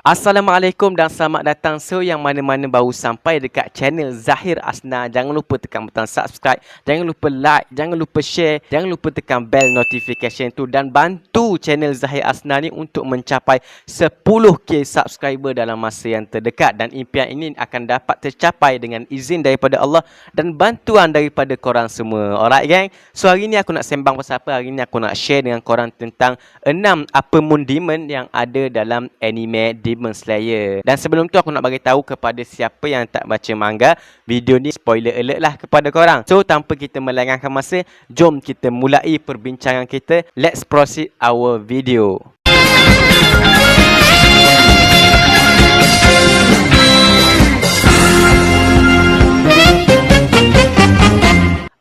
Assalamualaikum dan selamat datang. So, yang mana-mana baru sampai dekat channel Zahir Asna, jangan lupa tekan butang subscribe, jangan lupa like, jangan lupa share, jangan lupa tekan bell notification tu dan bantu channel Zahir Asna ni untuk mencapai 10k subscriber dalam masa yang terdekat, dan impian ini akan dapat tercapai dengan izin daripada Allah dan bantuan daripada korang semua. Alright gang. So hari ni aku nak sembang pasal apa? Hari ni aku nak share dengan korang tentang 6 apa moon demon yang ada dalam anime Demon Slayer. Dan sebelum tu aku nak bagi tahu kepada siapa yang tak baca manga, video ni spoiler alert lah kepada korang. So tanpa kita melengahkan masa, jom kita mulai perbincangan kita. Let's proceed our video.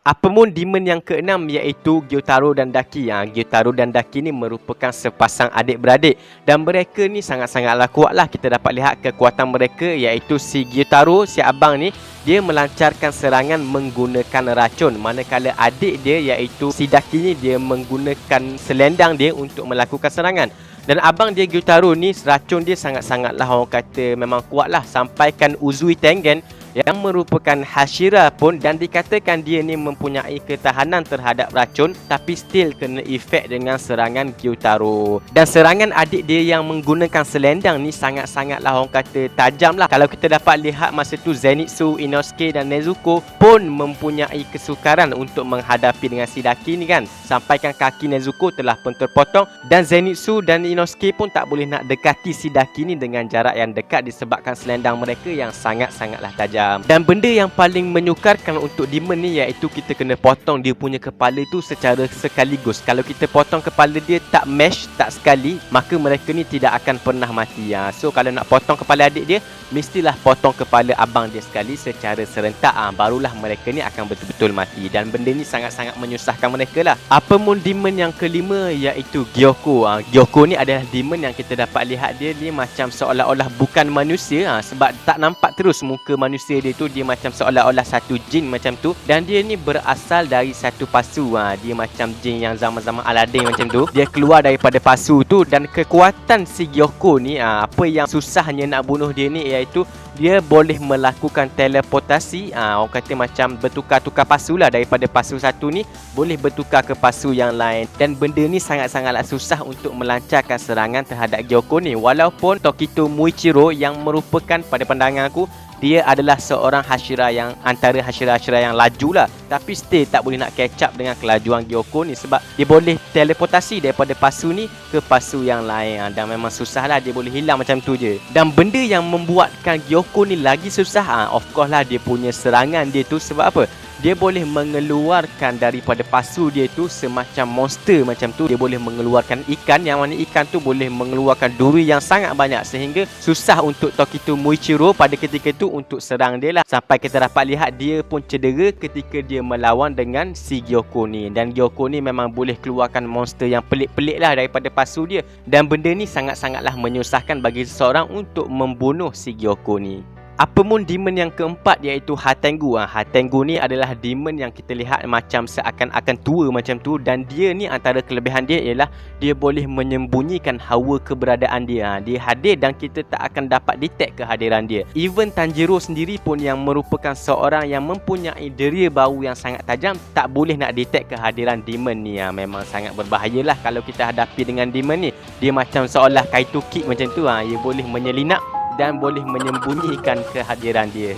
Apa moon demon yang keenam iaitu Gyotaro dan Daki. Gyotaro dan Daki ni merupakan sepasang adik-beradik dan mereka ni sangat-sangatlah kuat lah. Kita dapat lihat kekuatan mereka iaitu si Gyotaro, si abang ni, dia melancarkan serangan menggunakan racun, manakala adik dia iaitu si Daki ni dia menggunakan selendang dia untuk melakukan serangan. Dan abang dia Gyotaro ni, racun dia sangat-sangatlah orang kata memang kuat lah, sampaikan Uzui Tengen yang merupakan Hashira pun, dan dikatakan dia ni mempunyai ketahanan terhadap racun tapi still kena efek dengan serangan Gyotaro. Dan serangan adik dia yang menggunakan selendang ni sangat-sangatlah orang kata tajam lah. Kalau kita dapat lihat masa tu Zenitsu, Inosuke dan Nezuko pun mempunyai kesukaran untuk menghadapi dengan si Daki ni kan. Sampaikan kaki Nezuko telah pun terpotong dan Zenitsu dan Inosuke pun tak boleh nak dekati si Daki ni dengan jarak yang dekat disebabkan selendang mereka yang sangat-sangatlah tajam. Dan benda yang paling menyukarkan untuk demon ni iaitu kita kena potong dia punya kepala tu secara sekaligus. Kalau kita potong kepala dia tak mesh, tak sekali, maka mereka ni tidak akan pernah mati. So kalau nak potong kepala adik dia, mestilah potong kepala abang dia sekali secara serentak. Barulah mereka ni akan betul-betul mati. Dan benda ni sangat-sangat menyusahkan mereka lah. Apa moon demon yang kelima iaitu Gyoko. Gyoko ni adalah demon yang kita dapat lihat dia ni macam seolah-olah bukan manusia. Sebab tak nampak terus muka manusia dia tu, dia macam seolah-olah satu jin macam tu. Dan dia ni berasal dari satu pasu. Dia macam jin yang zaman-zaman Aladdin macam tu. Dia keluar daripada pasu tu. Dan kekuatan si Gyoko ni, apa yang susahnya nak bunuh dia ni iaitu dia boleh melakukan teleportasi. Orang kata macam bertukar-tukar pasu lah, daripada pasu satu ni boleh bertukar ke pasu yang lain. Dan benda ni sangat-sangatlah susah untuk melancarkan serangan terhadap Gyoko ni. Walaupun Tokito Muichiro yang merupakan, pada pandangan aku, dia adalah seorang Hashira yang antara Hashira-Hashira yang laju lah, tapi still tak boleh nak catch up dengan kelajuan Gyoko ni sebab dia boleh teleportasi daripada pasu ni ke pasu yang lain. Dan memang susah lah, dia boleh hilang macam tu je. Dan benda yang membuatkan Gyoko ni lagi susah, of course lah dia punya serangan dia tu. Sebab apa? Dia boleh mengeluarkan daripada pasu dia tu semacam monster macam tu. Dia boleh mengeluarkan ikan, yang mana ikan tu boleh mengeluarkan duri yang sangat banyak, sehingga susah untuk Tokito Muichiro pada ketika tu untuk serang dia lah. Sampai kita dapat lihat dia pun cedera ketika dia melawan dengan si Gyoko ni. Dan Gyoko ni memang boleh keluarkan monster yang pelik-pelik lah daripada pasu dia. Dan benda ni sangat-sangatlah menyusahkan bagi seseorang untuk membunuh si Gyoko ni. Apa moon demon yang keempat iaitu Hatengu. Hatengu ni adalah demon yang kita lihat macam seakan-akan tua macam tu. Dan dia ni antara kelebihan dia ialah dia boleh menyembunyikan hawa keberadaan dia. Dia hadir dan kita tak akan dapat detect kehadiran dia. Even Tanjiro sendiri pun yang merupakan seorang yang mempunyai deria bau yang sangat tajam, tak boleh nak detect kehadiran demon ni. Memang sangat berbahayalah kalau kita hadapi dengan demon ni. Dia macam seolah Kaito Kid macam tu. Dia boleh menyelinap dan boleh menyembunyikan kehadiran dia.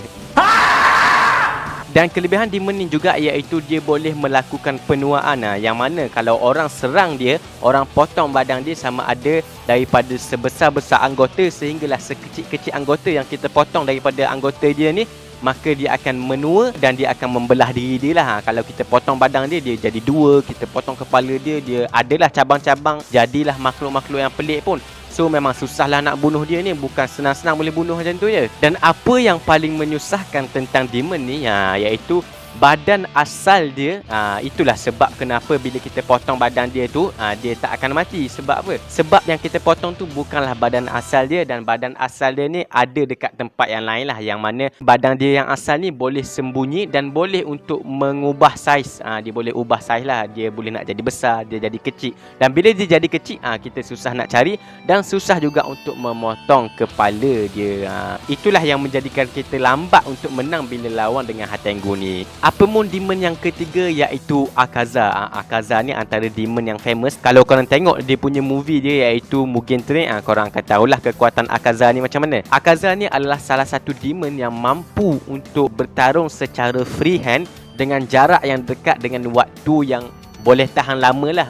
Dan kelebihan demon ni juga iaitu dia boleh melakukan penuaan. Yang mana kalau orang serang dia, orang potong badan dia sama ada daripada sebesar-besar anggota sehinggalah sekecil-kecil anggota yang kita potong daripada anggota dia ni, maka dia akan menua dan dia akan membelah diri dia lah. Kalau kita potong badan dia, dia jadi dua. Kita potong kepala dia, dia adalah cabang-cabang, jadilah makhluk-makhluk yang pelik pun. So memang susahlah nak bunuh dia ni, bukan senang-senang boleh bunuh macam tu je. Dan apa yang paling menyusahkan tentang demon ni iaitu badan asal dia, itulah sebab kenapa bila kita potong badan dia tu, dia tak akan mati. Sebab apa? Sebab yang kita potong tu bukanlah badan asal dia, dan badan asal dia ni ada dekat tempat yang lain lah, yang mana badan dia yang asal ni boleh sembunyi dan boleh untuk mengubah saiz. Dia boleh ubah saiz lah, dia boleh nak jadi besar, dia jadi kecil. Dan bila dia jadi kecil, kita susah nak cari dan susah juga untuk memotong kepala dia. Itulah yang menjadikan kita lambat untuk menang bila lawan dengan Hatengu ni. Apamon demon yang ketiga iaitu Akaza. Akaza ni antara demon yang famous. Kalau korang tengok dia punya movie dia iaitu Mugen Train, korang akan tahulah kekuatan Akaza ni macam mana. Akaza ni adalah salah satu demon yang mampu untuk bertarung secara freehand dengan jarak yang dekat dengan waktu yang boleh tahan lama lah.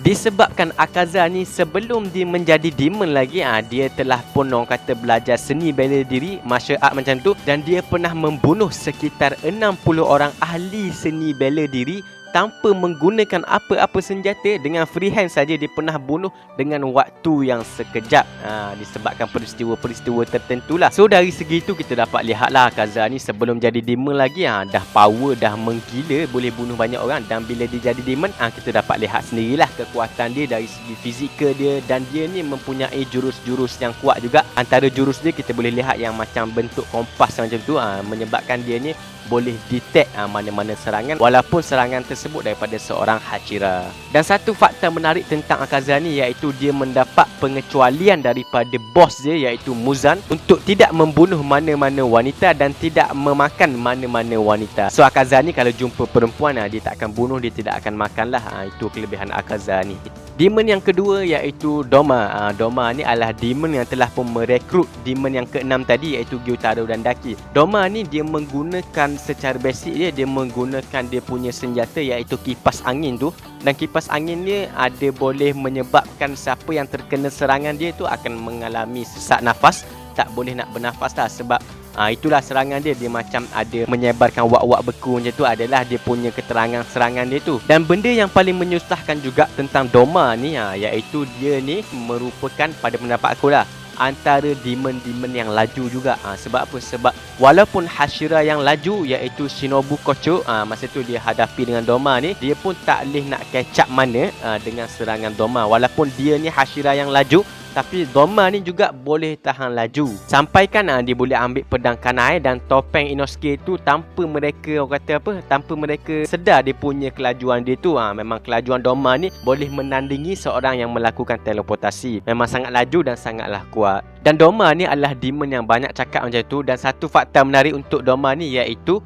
Disebabkan Akaza ni sebelum dia menjadi demon lagi, dia telah pun orang kata belajar seni bela diri, martial art macam tu, dan dia pernah membunuh sekitar 60 orang ahli seni bela diri tanpa menggunakan apa-apa senjata. Dengan freehand saja dia pernah bunuh dengan waktu yang sekejap, disebabkan peristiwa-peristiwa tertentu lah. So dari segi tu kita dapat lihatlah Akaza ni sebelum jadi demon lagi, dah power, dah menggila, boleh bunuh banyak orang. Dan bila dia jadi demon, kita dapat lihat sendirilah kekuatan dia dari segi fizikal dia. Dan dia ni mempunyai jurus-jurus yang kuat juga. Antara jurus dia kita boleh lihat yang macam bentuk kompas macam tu, menyebabkan dia ni boleh detect mana-mana serangan, walaupun serangan tersebut daripada seorang Hashira. Dan satu fakta menarik tentang Akaza ni iaitu dia mendapat pengecualian daripada bos dia iaitu Muzan untuk tidak membunuh mana-mana wanita dan tidak memakan mana-mana wanita. So Akaza ni kalau jumpa perempuan, dia tak akan bunuh, dia tidak akan makan lah. Itu kelebihan Akaza ni. Demon yang kedua iaitu Doma. Doma ni adalah demon yang telah pun merekrut demon yang keenam tadi iaitu Gyutaro dan Daki. Doma ni dia menggunakan secara basic dia menggunakan dia punya senjata iaitu kipas angin tu. Dan kipas angin ni ada boleh menyebabkan siapa yang terkena serangan dia tu akan mengalami sesak nafas, tak boleh nak bernafas lah. Sebab itulah serangan dia, dia macam ada menyebarkan wak-wak beku macam tu, adalah dia punya keterangan serangan dia tu. Dan benda yang paling menyusahkan juga tentang Doma ni, iaitu dia ni merupakan, pada pendapat aku lah, antara demon-demon yang laju juga. Sebab apa? Sebab walaupun Hashira yang laju iaitu Shinobu Kocho, masa tu dia hadapi dengan Doma ni, dia pun tak boleh nak catch up mana dengan serangan Doma. Walaupun dia ni Hashira yang laju, tapi Doma ni juga boleh tahan laju. Sampaikan dia boleh ambil pedang kanai dan topeng Inosuke tu tanpa mereka, orang kata apa, tanpa mereka sedar dia punya kelajuan dia tu. Memang kelajuan Doma ni boleh menandingi seorang yang melakukan teleportasi. Memang sangat laju dan sangatlah kuat. Dan Doma ni adalah demon yang banyak cakap macam tu. Dan satu fakta menarik untuk Doma ni iaitu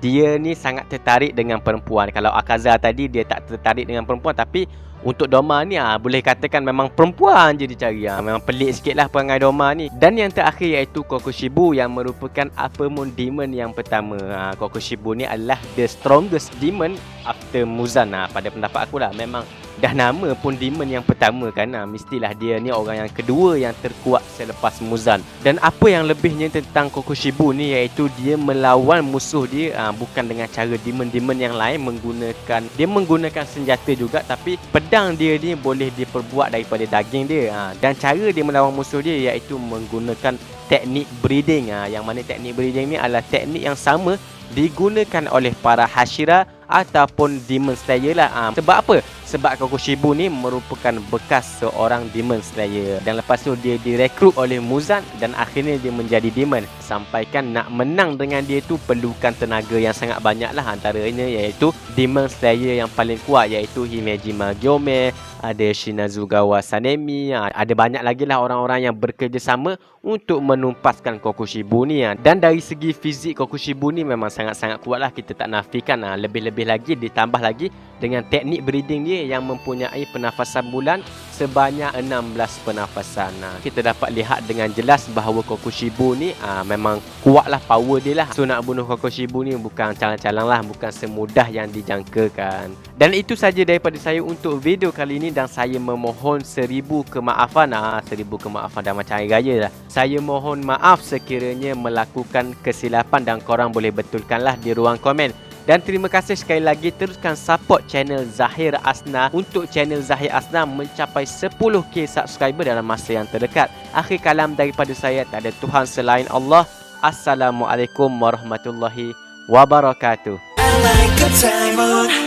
dia ni sangat tertarik dengan perempuan. Kalau Akaza tadi dia tak tertarik dengan perempuan, tapi untuk Doma ni boleh katakan memang perempuan je dicari. Memang pelik sikit lah perangai Doma ni. Dan yang terakhir iaitu Kokushibo yang merupakan Apamon demon yang pertama. Kokushibo ni adalah the strongest demon after Muzan. Pada pendapat aku lah, memang dah nama pun demon yang pertama kan, mestilah dia ni orang yang kedua yang terkuat selepas Muzan. Dan apa yang lebihnya tentang Kokushibo ni iaitu dia melawan musuh dia bukan dengan cara demon-demon yang lain menggunakan senjata juga, tapi pedang dia ni boleh diperbuat daripada daging dia. Dan cara dia melawan musuh dia iaitu menggunakan teknik breeding. Yang mana teknik breeding ni adalah teknik yang sama digunakan oleh para Hashira ataupun Demon Slayer lah. Sebab apa? Sebab Kokushibo ni merupakan bekas seorang Demon Slayer. Dan lepas tu dia direkrut oleh Muzan dan akhirnya dia menjadi Demon. Sampaikan nak menang dengan dia tu perlukan tenaga yang sangat banyak lah. Antaranya iaitu Demon Slayer yang paling kuat iaitu Himejima Gyome, ada Shinazugawa Sanemi, ada banyak lagi lah orang-orang yang bekerjasama untuk menumpaskan Kokushibo ni. Dan dari segi fizik Kokushibo ni memang sangat-sangat kuat lah, kita tak nafikan. Lebih-lebih lagi ditambah lagi dengan teknik breeding dia yang mempunyai pernafasan bulan sebanyak 16 pernafasan. Kita dapat lihat dengan jelas bahawa Kokushibo ni memang kuat lah power dia lah. So nak bunuh Kokushibo ni bukan calang-calang lah, bukan semudah yang dijangkakan. Dan itu saja daripada saya untuk video kali ini, dan saya memohon 1000 kemaafan. 1000 kemaafan dah macam hari raya lah. Saya mohon maaf sekiranya melakukan kesilapan dan korang boleh betulkanlah di ruang komen. Dan terima kasih sekali lagi, teruskan support channel Zahir Asna untuk channel Zahir Asna mencapai 10k subscriber dalam masa yang terdekat. Akhir kalam daripada saya, tak ada Tuhan selain Allah. Assalamualaikum warahmatullahi wabarakatuh. like a diamond.